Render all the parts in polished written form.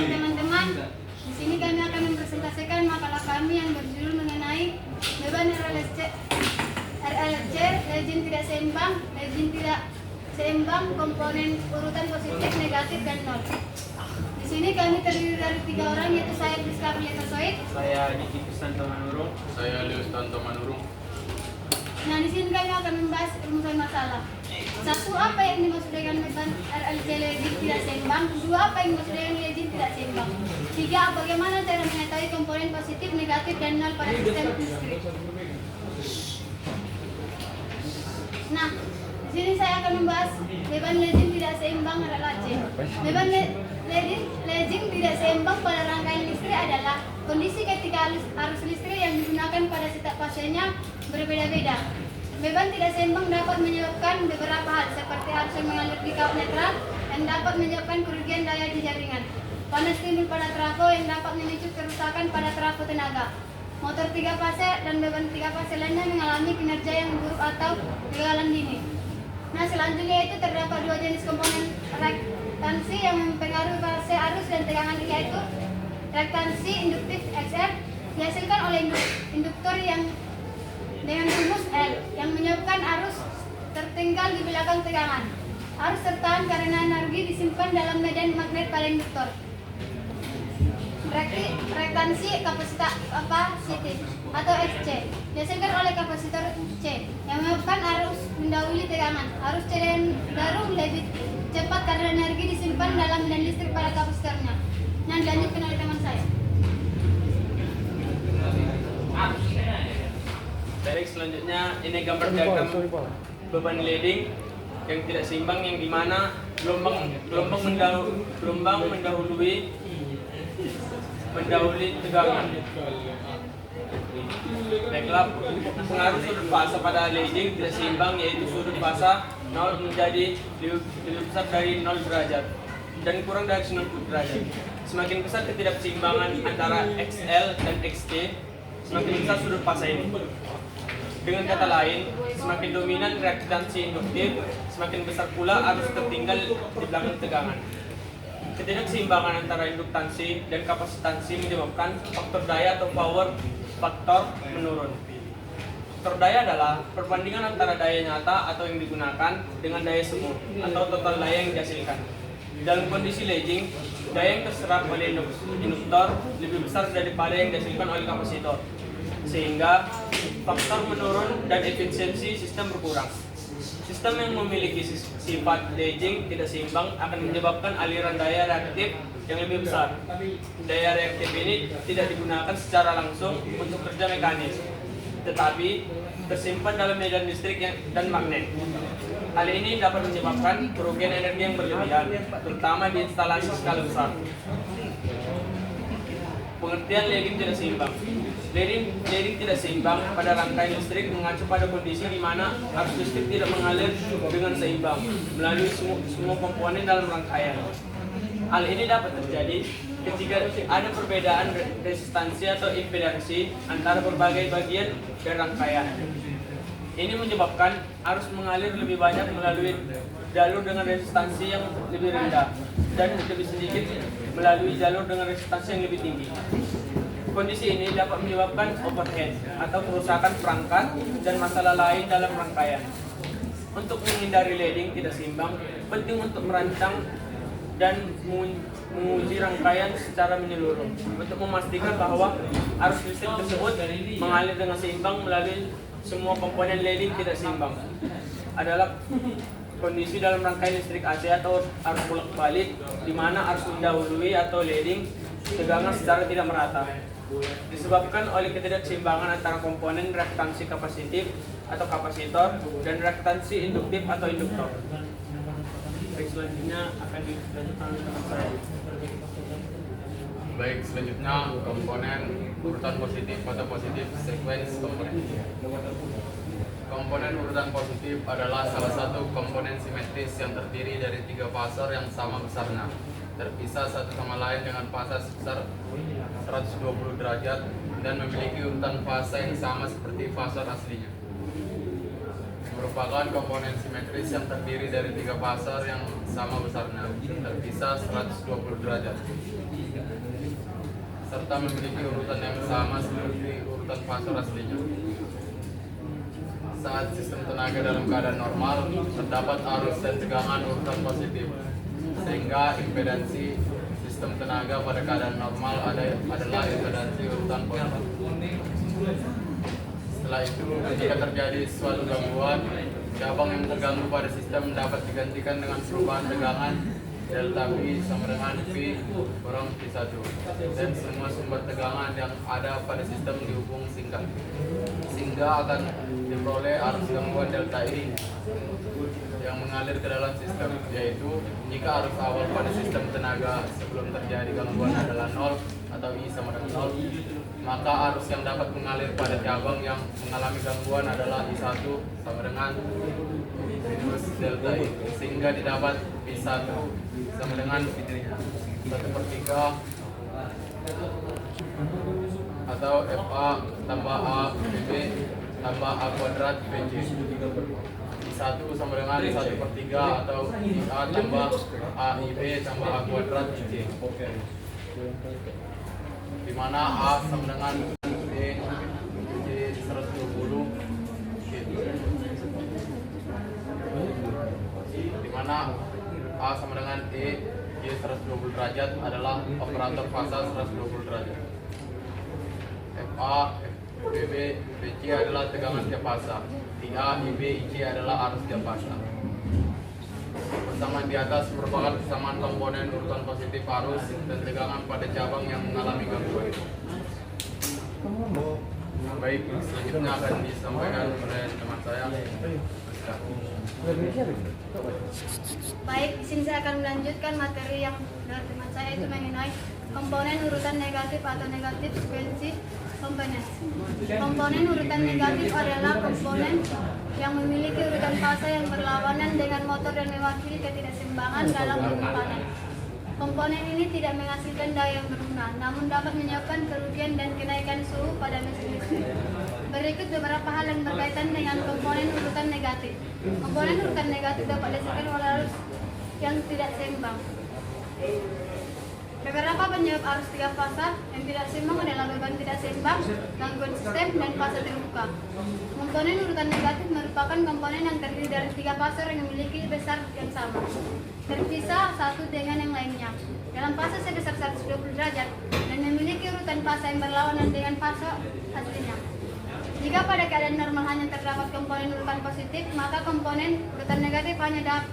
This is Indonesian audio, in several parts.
teman-teman, di sini kami akan mempresentasikan makalah kami yang berjudul mengenai beban RLC, legend tidak seimbang, komponen urutan positif, negatif, dan nol. Di sini kami terdiri dari 3 orang, yaitu saya Priska Prieta Soid, saya Diki Kristanto Manurung, saya Leostanto Manurung. Nah, di sini kami akan membahas rumusan masalah. 1. Apa yang dimaksud dengan beban RLC legend tidak seimbang? 2. Apa yang dimaksud dengan legend tidak seimbang? 3. Bagaimana cara mengetahui komponen positif, negatif, dan nol pada sistem listrik? Nah, di sini saya akan membahas beban legend tidak seimbang RLC. Beban legend tidak seimbang pada rangkaian listrik adalah kondisi ketika arus listrik yang digunakan pada setiap fasenya berbeda-beda. Beban tidak seimbang dapat menyebabkan beberapa hal, seperti arus yang mengalir di kawat netral yang dapat menyebabkan kerugian daya di jaringan, panas timbul pada trafo yang dapat memicu kerusakan pada trafo tenaga, motor 3 fase dan beban 3 fase lainnya mengalami kinerja yang buruk atau kegagalan dini. Nah, selanjutnya itu terdapat 2 jenis komponen reaktansi yang mempengaruhi fase arus dan tegangan, yaitu reaktansi induktif XR dihasilkan oleh induktor yang dengan rumus L yang menyebabkan arus tertinggal di belakang tegangan. Arus tertahan karena energi disimpan dalam medan magnet pada induktor. Reaktansi kapasitif atau XC dihasilkan oleh kapasitor C yang menyebabkan arus mendahului tegangan. Arus cenderung lebih cepat karena energi disimpan dalam medan listrik pada kapasitornya. Nah, dilanjutkan oleh teman saya. Baik, selanjutnya ini gambar diagram beban leading yang tidak seimbang, yang dimana gelombang mendahului tegangan. Baiklah, pengaruh sudut fasa pada leading tidak seimbang, yaitu sudut fasa 0 menjadi lebih besar dari 0 derajat dan kurang dari 90 derajat. Semakin besar ketidakseimbangan antara XL dan XT, semakin besar sudut fasa ini. Dengan kata lain, semakin dominan reaktansi induktif, semakin besar pula arus tertinggal di belakang tegangan. Ketidakseimbangan antara induktansi dan kapasitansi menyebabkan faktor daya atau power faktor menurun. Faktor daya adalah perbandingan antara daya nyata atau yang digunakan dengan daya semu atau total daya yang dihasilkan. Dalam kondisi leading, daya yang terserap oleh induktor lebih besar daripada yang dihasilkan oleh kapasitor, sehingga faktor menurun dan efisiensi sistem berkurang. Sistem yang memiliki sifat leading tidak seimbang akan menyebabkan aliran daya reaktif yang lebih besar. Daya reaktif ini tidak digunakan secara langsung untuk kerja mekanis, tetapi tersimpan dalam medan listrik dan magnet. Hal ini dapat menyebabkan kerugian energi yang berlebihan, terutama di instalasi skala besar. Pengertian leading tidak seimbang. Leading tidak seimbang pada rangkaian listrik mengacu pada kondisi di mana arus listrik tidak mengalir dengan seimbang melalui semua komponen dalam rangkaian. Hal ini dapat terjadi ketika ada perbedaan resistansi atau impedansi antara berbagai bagian dari rangkaian. Ini menyebabkan arus mengalir lebih banyak melalui jalur dengan resistansi yang lebih rendah dan lebih sedikit melalui jalur dengan resistansi yang lebih tinggi. Kondisi ini dapat menyebabkan overhead atau kerusakan perangkat dan masalah lain dalam rangkaian. Untuk menghindari leading tidak seimbang, penting untuk merancang dan menguji rangkaian secara menyeluruh untuk memastikan bahwa arus listrik tersebut mengalir dengan seimbang melalui semua komponen leading tidak seimbang. Adalah kondisi dalam rangkaian listrik AC atau arus bolak-balik di mana arus mendahului atau leading tegangan secara tidak merata, disebabkan oleh ketidakseimbangan antara komponen reaktansi kapasitif atau kapasitor dan reaktansi induktif atau induktor. Baik, selanjutnya akan dilanjutkan oleh teman saya. Baik, selanjutnya komponen urutan positif atau positif sequence komponen. Komponen urutan positif adalah salah satu komponen simetris yang terdiri dari 3 fasor yang sama besarnya, terpisah satu sama lain dengan fasa sebesar 120 derajat dan memiliki urutan fasa yang sama seperti fasor aslinya. merupakan komponen simetris yang terdiri dari 3 pasar yang sama besarnya, terpisah 120 derajat, serta memiliki urutan yang sama seperti urutan pasar aslinya. Saat sistem tenaga dalam keadaan normal, terdapat arus dan tegangan urutan positif, sehingga impedansi sistem tenaga pada keadaan normal adalah impedansi urutan positif. Setelah itu, jika terjadi suatu gangguan, cabang yang terganggu pada sistem dapat digantikan dengan perubahan tegangan delta V sama dengan V kurang V1, dan semua sumber tegangan yang ada pada sistem dihubung singkat, sehingga akan diperoleh arus gangguan delta I yang mengalir ke dalam sistem, yaitu jika arus awal pada sistem tenaga sebelum terjadi gangguan adalah 0 atau I sama dengan 0, maka arus yang dapat mengalir pada cabang yang mengalami gangguan adalah I1 sama dengan minus delta I, sehingga didapat I1 sama dengan 1/3 atau FA tambah A BB tambah A kuadrat BC. I1 sama dengan 1/3 atau IA tambah AIB tambah A kuadrat BC, di mana A sama dengan B BC 120, di mana A sama dengan E Y 120 derajat adalah operator fasa 120 derajat. FA FBB BC adalah tegangan tiap fasa. IA IB IC adalah arus tiap fasa. Persamaan di atas merupakan persamaan komponen urutan positif arus dan tegangan pada cabang yang mengalami gangguan. Baik, selanjutnya akan disampaikan oleh teman saya. Baik, di sini saya akan melanjutkan materi yang dari teman saya, itu mengenai komponen urutan negatif atau negatif sequence components. Komponen urutan negatif adalah komponen yang memiliki urutan fasa yang berlawanan dengan motor dan mewakili ketidakseimbangan dalam penyimpanan. Komponen ini tidak menghasilkan daya yang berguna, namun dapat menyebabkan kerugian dan kenaikan suhu pada mesin listrik. Berikut beberapa hal yang berkaitan dengan komponen urutan negatif. Komponen urutan negatif dapat dihasilkan oleh arus yang tidak seimbang. Beberapa penyebab arus 3 fasa yang tidak seimbang adalah beban tidak seimbang, gangguan sistem, dan fasa terbuka. Komponen urutan negatif merupakan komponen yang terdiri dari 3 fasa yang memiliki besar yang sama, terpisah satu dengan yang lainnya dalam fase sebesar 120 derajat dan memiliki urutan fasa yang berlawanan dengan fasa aslinya. Jika pada keadaan normal hanya terdapat komponen urutan positif, maka komponen urutan negatif hanya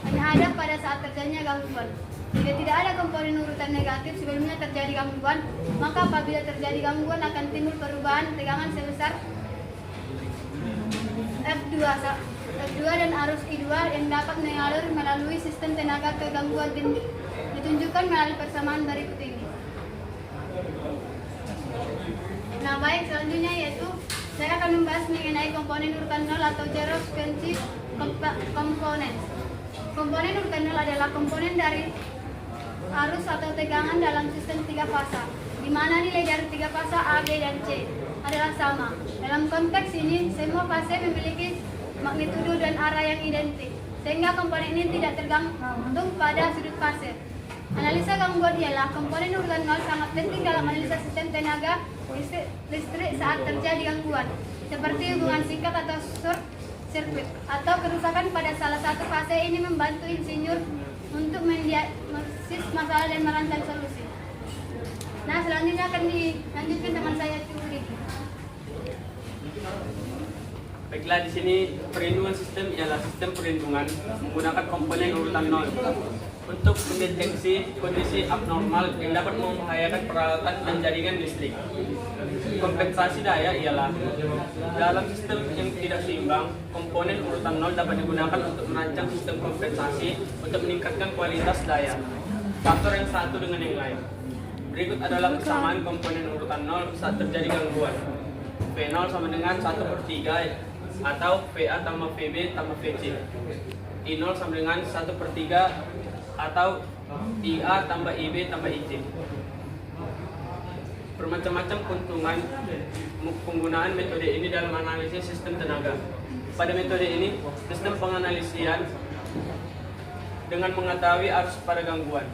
ada pada saat terjadinya gangguan. Jika tidak ada komponen urutan negatif sebelumnya terjadi gangguan, maka apabila terjadi gangguan akan timbul perubahan tegangan sebesar F2 dan arus I2 yang dapat mengalir melalui sistem tenaga ke gangguan ditunjukkan melalui persamaan berikut ini. Nah, baik, selanjutnya yaitu saya akan membahas mengenai komponen urutan 0 atau zero sequence components. Komponen urutan 0 adalah komponen dari arus atau tegangan dalam sistem 3 fasa, di mana nilai dari 3 fasa A, B, dan C adalah sama. Dalam konteks ini, semua fase memiliki magnitudo dan arah yang identik, sehingga komponen ini tidak tergantung pada sudut fase. Analisa gangguan ialah komponen urutan 0 sangat penting dalam analisa sistem tenaga listrik saat terjadi gangguan, seperti hubungan singkat atau short circuit, atau kerusakan pada salah satu fase. Ini membantu insinyur untuk mendiagnosis masalah dan merancang solusi. Nah, selanjutnya akan dilanjutkan teman saya Curi. Baiklah, di sini perlindungan sistem ialah sistem perlindungan menggunakan komponen urutan 0 untuk mendeteksi kondisi abnormal yang dapat membahayakan peralatan dan jaringan listrik. Kompensasi daya ialah dalam sistem yang tidak seimbang, komponen urutan 0 dapat digunakan untuk merancang sistem kompensasi untuk meningkatkan kualitas daya faktor yang satu dengan yang lain. Berikut adalah persamaan komponen urutan 0 saat terjadi gangguan. V0 sama dengan 1/3 atau VA tambah VB tambah VC. I0 sama dengan 1/3 atau IA tambah IB tambah IC. Bermacam-macam keuntungan penggunaan metode ini dalam analisis sistem tenaga. Pada metode ini, sistem penganalisian dengan mengetahui arus pada gangguan.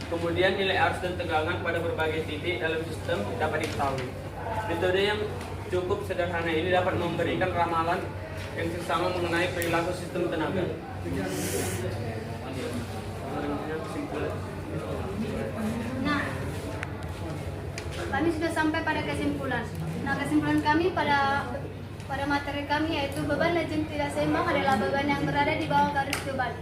Kemudian nilai arus dan tegangan pada berbagai titik dalam sistem dapat diketahui. Metode yang cukup sederhana ini dapat memberikan ramalan yang seksama mengenai perilaku sistem tenaga. Nah, kami sudah sampai pada kesimpulan. Nah, kesimpulan kami pada materi kami yaitu beban lejeng tidak seimbang adalah beban yang berada di bawah garis beban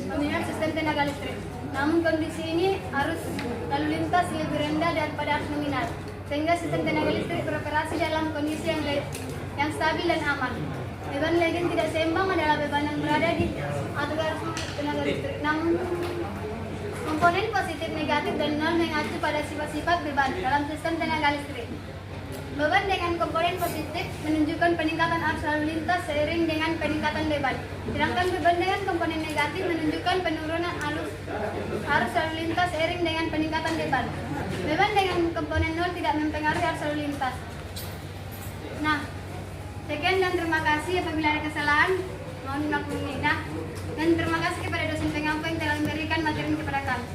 meminat sistem tenaga listrik. Namun kondisi ini arus lalu lintas lebih rendah daripada arus nominal, sehingga sistem tenaga listrik beroperasi dalam kondisi yang stabil dan aman. Beban lejeng tidak seimbang adalah beban yang berada di atas garis tenaga listrik. Namun komponen positif, negatif, dan nol mengacu pada sifat-sifat beban dalam sistem tenaga listrik. Beban dengan komponen positif menunjukkan peningkatan arus lalu lintas seiring dengan peningkatan beban. Sedangkan beban dengan komponen negatif menunjukkan penurunan arus lalu lintas seiring dengan peningkatan beban. Beban dengan komponen nol tidak mempengaruhi arus lalu lintas. Nah, sekian dan terima kasih. Apabila ada kesalahan, mohon dimaklumi. Dan terima kasih kepada dosen pengampu yang telah memberikan materi kepada kami.